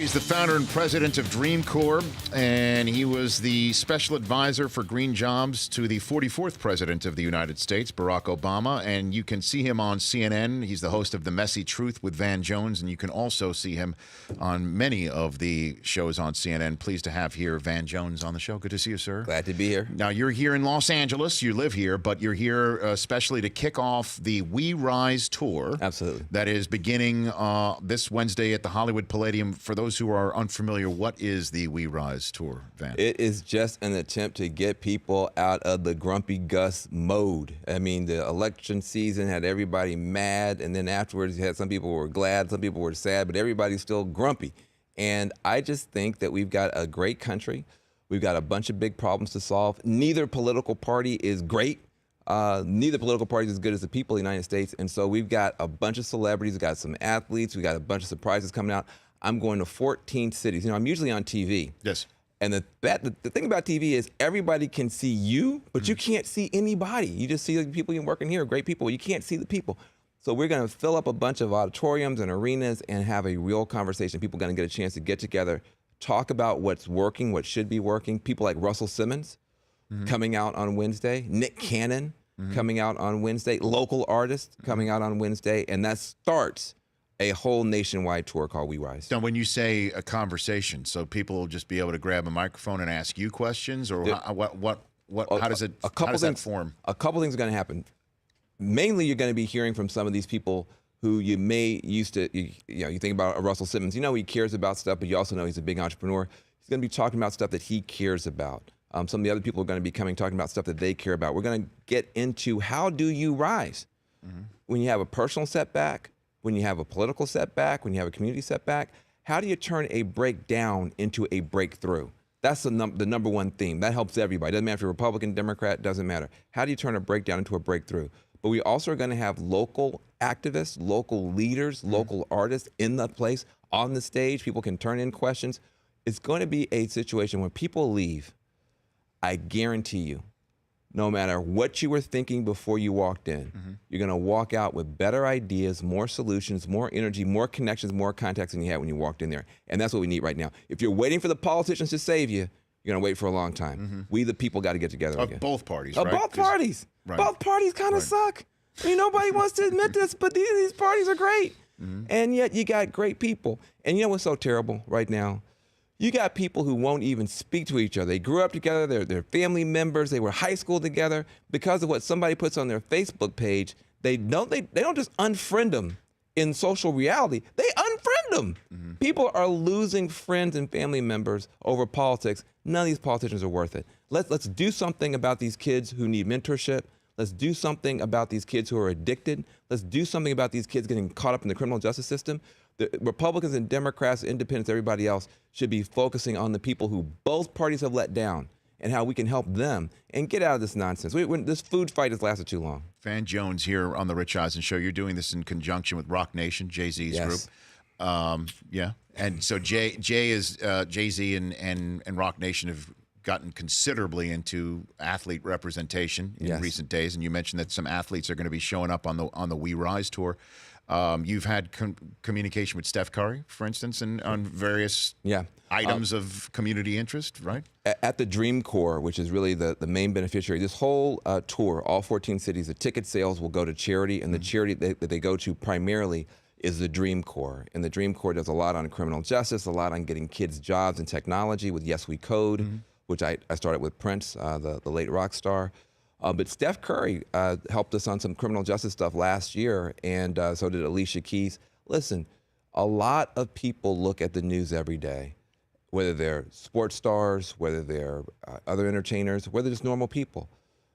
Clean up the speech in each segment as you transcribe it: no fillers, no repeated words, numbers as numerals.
He's the founder and president of Dream Corps, and he was the special advisor for green jobs to the 44th president of the United States, Barack Obama. And you can see him on CNN. He's the host of The Messy Truth with Van Jones, and you can also see him on many of the shows on CNN. Pleased to have here Van Jones on the show. Good to see you, sir. Glad to be here. Now, you're here in Los Angeles. You live here, but you're here especially to kick off the We Rise tour. Absolutely. That is beginning this Wednesday at the Hollywood Palladium. For those who are unfamiliar, what is the We Rise tour, Van? It is just an attempt to get people out of the grumpy Gus mode. I mean, the election season had everybody mad, and then afterwards you had some people who were glad, some people were sad, but everybody's still grumpy. And I just think that we've got a great country. We've got a bunch of big problems to solve. Neither political party is great. Neither political party is as good as the people of the United States. And so we've got a bunch of celebrities, we've got some athletes, we've got a bunch of surprises coming out. I'm going to 14 cities. You know, I'm usually on TV. Yes. And the thing about TV is everybody can see you, but you can't see anybody. You just see the people you're working here, great people. You can't see the people. So we're going to fill up a bunch of auditoriums and arenas and have a real conversation. People are going to get a chance to get together, talk about what's working, what should be working. People like Russell Simmons coming out on Wednesday, Nick Cannon coming out on Wednesday, local artists coming out on Wednesday, and that starts a whole nationwide tour called We Rise. Now, when you say a conversation, so people will just be able to grab a microphone and ask you questions, or how does that form? A couple things are going to happen. Mainly, you're going to be hearing from some of these people who you may used to, you think about Russell Simmons. You know he cares about stuff, but you also know he's a big entrepreneur. He's going to be talking about stuff that he cares about. Some of the other people are going to be talking about stuff that they care about. We're going to get into how do you rise when you have a personal setback, when you have a political setback, when you have a community setback. How do you turn a breakdown into a breakthrough? That's the number one theme. That helps everybody. Doesn't matter if you're Republican, Democrat, doesn't matter. How do you turn a breakdown into a breakthrough? But we also are going to have local activists, local leaders, local artists in the place, on the stage. People can turn in questions. It's going to be a situation where people leave. I guarantee you, no matter what you were thinking before you walked in, you're going to walk out with better ideas, more solutions, more energy, more connections, more contacts than you had when you walked in there. And that's what we need right now. If you're waiting for the politicians to save you, you're going to wait for a long time. We, the people, got to get together again. Both parties, right? Both parties. Right. Both parties kind of suck. I mean, nobody wants to admit this, but these parties are great. And yet you got great people. And you know what's so terrible right now? You got people who won't even speak to each other. They grew up together, they're family members, they were high school together. Because of what somebody puts on their Facebook page, they don't just unfriend them in social reality, they unfriend them. People are losing friends and family members over politics. None of these politicians are worth it. Let's do something about these kids who need mentorship. Let's do something about these kids who are addicted. Let's do something about these kids getting caught up in the criminal justice system. The Republicans and Democrats, independents, everybody else should be focusing on the people who both parties have let down and how we can help them and get out of this nonsense. This food fight has lasted too long. Van Jones here on The Rich Eisen Show. You're doing this in conjunction with Rock Nation, Jay-Z's group. Yeah. And so Jay-Z and Rock Nation have gotten considerably into athlete representation in recent days. And you mentioned that some athletes are going to be showing up on the We Rise tour. You've had communication with Steph Curry, for instance, and on various items of community interest, right? At the Dream Corps, which is really the main beneficiary, this whole tour, all 14 cities, the ticket sales will go to charity, and the charity that they go to primarily is the Dream Corps. And the Dream Corps does a lot on criminal justice, a lot on getting kids jobs and technology with Yes We Code, which I started with Prince, the late rock star. But Steph Curry helped us on some criminal justice stuff last year, and so did Alicia Keys. Listen, a lot of people look at the news every day, whether they're sports stars, whether they're other entertainers, whether it's normal people.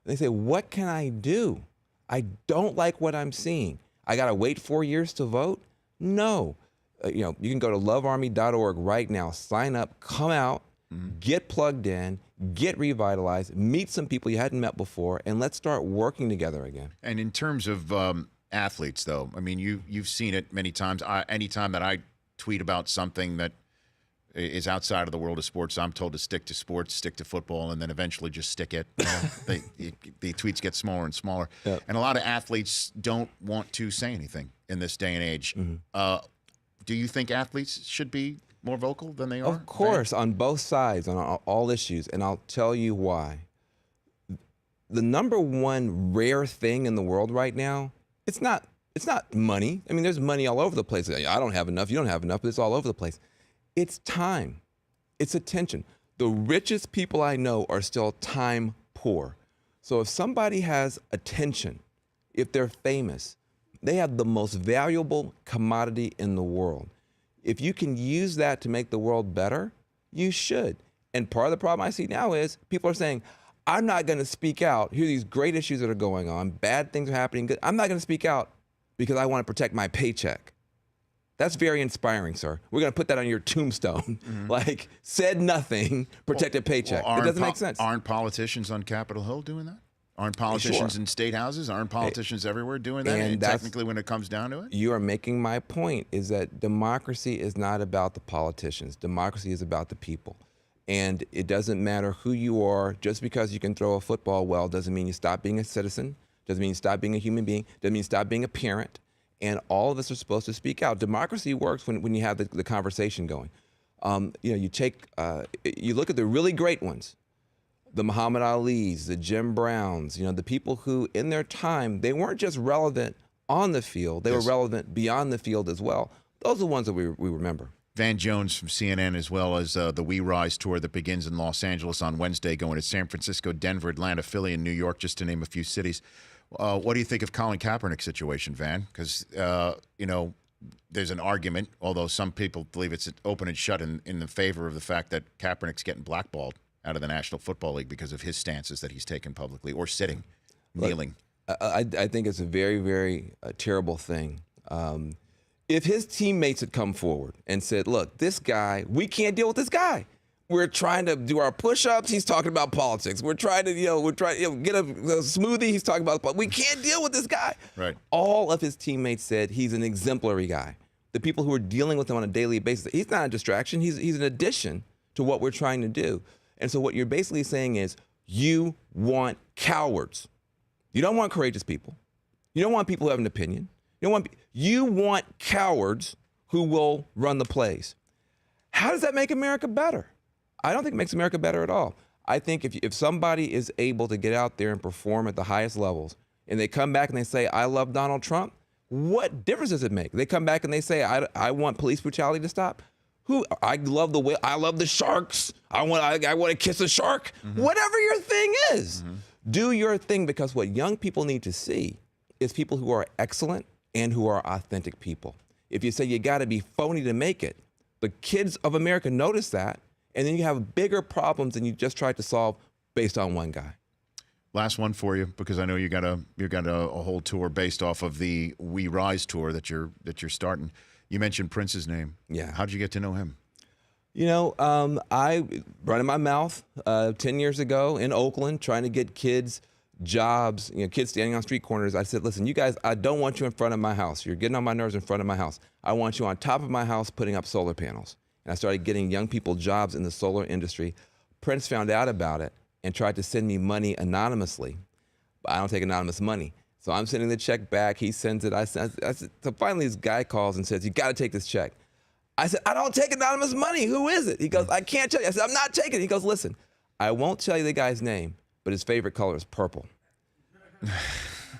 And they say, what can I do? I don't like what I'm seeing. I got to wait 4 years to vote? No. You can go to lovearmy.org right now, sign up, come out, get plugged in, get revitalized, meet some people you hadn't met before, and let's start working together again. And in terms of athletes, though, I mean, you've seen it many times. Anytime that I tweet about something that is outside of the world of sports, I'm told to stick to sports, stick to football, and then eventually just stick it. The tweets get smaller and smaller. Yep. And a lot of athletes don't want to say anything in this day and age. Do you think athletes should be more vocal than they are? Of course, on both sides, on all issues, and I'll tell you why. The number one rare thing in the world right now, it's not money. I mean, there's money all over the place. I don't have enough, you don't have enough, but it's all over the place. It's time. It's attention. The richest people I know are still time poor. So if somebody has attention, if they're famous, they have the most valuable commodity in the world. If you can use that to make the world better, you should. And part of the problem I see now is people are saying, I'm not going to speak out. Here are these great issues that are going on. Bad things are happening. Good. I'm not going to speak out because I want to protect my paycheck. That's very inspiring, sir. We're going to put that on your tombstone. Like, said nothing, protected paycheck. It doesn't make sense. Aren't politicians on Capitol Hill doing that? Aren't politicians in state houses? Aren't politicians everywhere doing that? And technically, when it comes down to it? You are making my point, is that democracy is not about the politicians. Democracy is about the people. And it doesn't matter who you are. Just because you can throw a football well doesn't mean you stop being a citizen, doesn't mean you stop being a human being, doesn't mean you stop being a parent. And all of us are supposed to speak out. Democracy works when you have the conversation going. You look at the really great ones, the Muhammad Alis, the Jim Browns, the people who in their time, they weren't just relevant on the field, they were relevant beyond the field as well. Those are the ones that we remember. Van Jones from CNN, as well as the We Rise tour that begins in Los Angeles on Wednesday, going to San Francisco, Denver, Atlanta, Philly, and New York, just to name a few cities. What do you think of Colin Kaepernick's situation, Van? Because, there's an argument, although some people believe it's open and shut in the favor of the fact that Kaepernick's getting blackballed out of the National Football League because of his stances that he's taken publicly, or sitting, kneeling. I think it's a very, very terrible thing. If his teammates had come forward and said, look, this guy, we can't deal with this guy. We're trying to do our push-ups. He's talking about politics. We're trying to, get a smoothie. He's talking about politics. We can't deal with this guy. Right. All of his teammates said he's an exemplary guy. The people who are dealing with him on a daily basis, he's not a distraction. He's an addition to what we're trying to do. And so what you're basically saying is you want cowards. You don't want courageous people. You don't want people who have an opinion. You want cowards who will run the plays. How does that make America better? I don't think it makes America better at all. I think if somebody is able to get out there and perform at the highest levels, and they come back and they say, I love Donald Trump, what difference does it make? They come back and they say, I want police brutality to stop. I love the sharks. I want to kiss a shark. Whatever your thing is, do your thing, because what young people need to see is people who are excellent and who are authentic people. If you say you got to be phony to make it, the kids of America notice that, and then you have bigger problems than you just tried to solve based on one guy. Last one for you, because I know you got a whole tour based off of the We Rise tour that you're starting. You mentioned Prince's name. Yeah. How'd you get to know him? I running my mouth 10 years ago in Oakland, trying to get kids jobs, kids standing on street corners. I said, listen, you guys, I don't want you in front of my house. You're getting on my nerves in front of my house. I want you on top of my house putting up solar panels. And I started getting young people jobs in the solar industry. Prince found out about it and tried to send me money anonymously. But I don't take anonymous money. So I'm sending the check back. He sends it. I said, so finally this guy calls and says, you got to take this check. I said, I don't take anonymous money. Who is it? He goes, I can't tell you. I said, I'm not taking it. He goes, listen, I won't tell you the guy's name, but his favorite color is purple.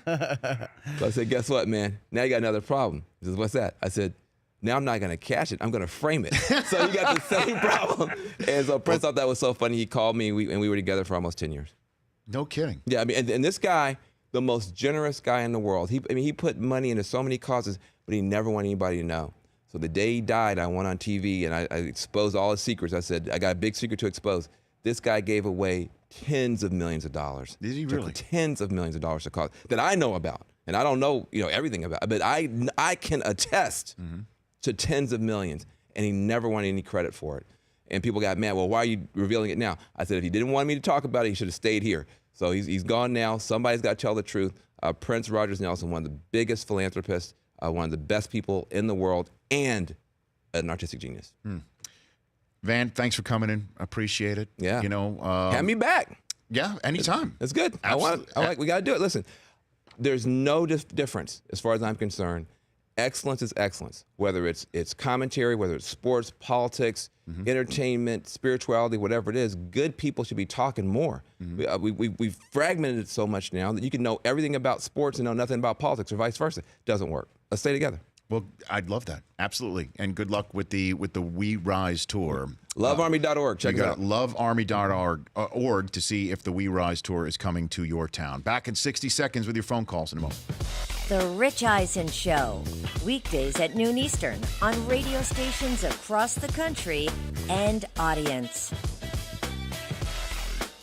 So I said, guess what, man? Now you got another problem. He says, what's that? I said, now I'm not going to cash it. I'm going to frame it. So you got the same problem. And so Prince thought that was so funny. He called me, and we were together for almost 10 years. No kidding. Yeah, I mean, and this guy, the most generous guy in the world. He put money into so many causes, but he never wanted anybody to know. So the day he died, I went on TV and I exposed all his secrets. I said, I got a big secret to expose. This guy gave away tens of millions of dollars. Did he really? Tens of millions of dollars to cause that I know about, and I don't know, everything about, but I can attest to tens of millions, and he never wanted any credit for it. And people got mad. Well, why are you revealing it now? I said, if he didn't want me to talk about it, he should have stayed here. So he's gone now. Somebody's got to tell the truth. Prince Rogers Nelson, one of the biggest philanthropists, one of the best people in the world, and an artistic genius. Van, thanks for coming in. I appreciate it. Yeah. Have me back. Yeah, anytime. It's good. We got to do it. Listen, there's no difference as far as I'm concerned. excellence is excellence, whether it's commentary, whether it's sports, politics, entertainment, spirituality, whatever it is. Good people should be talking more. We've fragmented it so much now that you can know everything about sports and know nothing about politics, or vice versa. Doesn't work. Let's stay together. Well, I'd love that. Absolutely. And good luck with the We Rise tour. Lovearmy.org. Check it out. Lovearmy.org to see if the We Rise tour is coming to your town. Back in 60 seconds with your phone calls in a moment. The Rich Eisen Show, weekdays at noon Eastern on radio stations across the country and audience.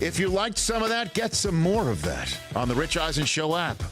If you liked some of that, get some more of that on the Rich Eisen Show app.